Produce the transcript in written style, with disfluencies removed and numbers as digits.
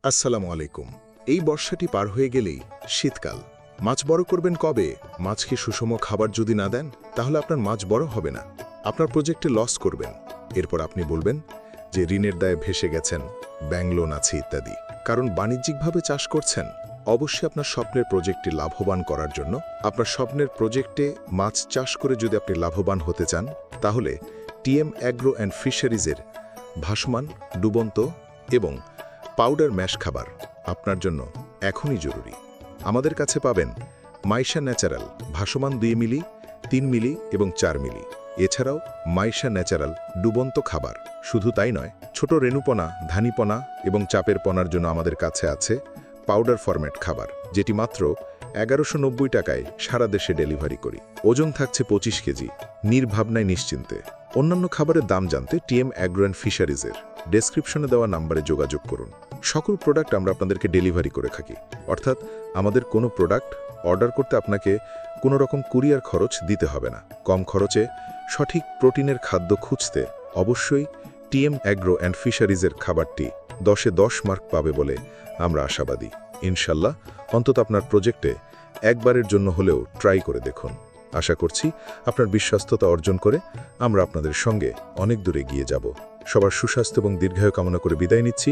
আসসালামু আলাইকুম। এই বর্ষাটি পার হয়ে গেলেই শীতকাল। মাছ বড় করবেন কবে? মাছকে সুষম খাবার যদি না দেন, তাহলে আপনার মাছ বড় হবে না। আপনার প্রজেক্টে লস করবেন। এরপর আপনি বলবেন যে ঋণের দায়ে ভেসে গেছেন, ব্যাংক লোন আছে ইত্যাদি। কারণ বাণিজ্যিকভাবে চাষ করছেন। অবশ্যই আপনার স্বপ্নের প্রজেক্টটি লাভবান করার জন্য, আপনার স্বপ্নের প্রজেক্টে মাছ চাষ করে যদি আপনি লাভবান হতে চান, তাহলে টিএম অ্যাগ্রো অ্যান্ড ফিশারিজের ভাসমান, ডুবন্ত এবং পাউডার ম্যাশ খাবার আপনার জন্য এখনই জরুরি। আমাদের কাছে পাবেন মাইশা ন্যাচারাল ভাসমান 2 মিলি, 3 মিলি এবং 4 মিলি। এছাড়াও মাইশা ন্যাচারাল ডুবন্ত খাবার। শুধু তাই নয়, ছোট রেণুপনা, ধানিপনা এবং চাপের পনার জন্য আমাদের কাছে আছে পাউডার ফরম্যাট খাবার, যেটি মাত্র 1190 টাকায় সারা দেশে ডেলিভারি করি। ওজন থাকছে 25 কেজি, নির্ভাবনায় নিশ্চিন্তে। অন্যান্য খাবারের দাম জানতে টিএম অ্যাগ্রো অ্যান্ড ফিশারিজের ডেসক্রিপশনে দেওয়া নম্বরে যোগাযোগ করুন। সকল প্রোডাক্ট আমরা আপনাদেরকে ডেলিভারি করে থাকি, অর্থাৎ আমাদের কোনো প্রোডাক্ট অর্ডার করতে আপনাকে কোনো রকম কুরিয়ার খরচ দিতে হবে না। কম খরচে সঠিক প্রোটিনের খাদ্য খুঁজতে অবশ্যই টিএম অ্যাগ্রো অ্যান্ড ফিশারিজের খাবারটি 10-এ 10 মার্ক পাবে বলে আমরা আশাবাদী। ইনশাল্লাহ অন্তত আপনার প্রজেক্টে একবারের জন্য হলেও ট্রাই করে দেখুন। আশা করছি আপনার বিশ্বস্ততা অর্জন করে আমরা আপনাদের সঙ্গে অনেক দূরে এগিয়ে যাব। সবার সুস্বাস্থ্য এবং দীর্ঘায়ু কামনা করে বিদায় নিচ্ছি।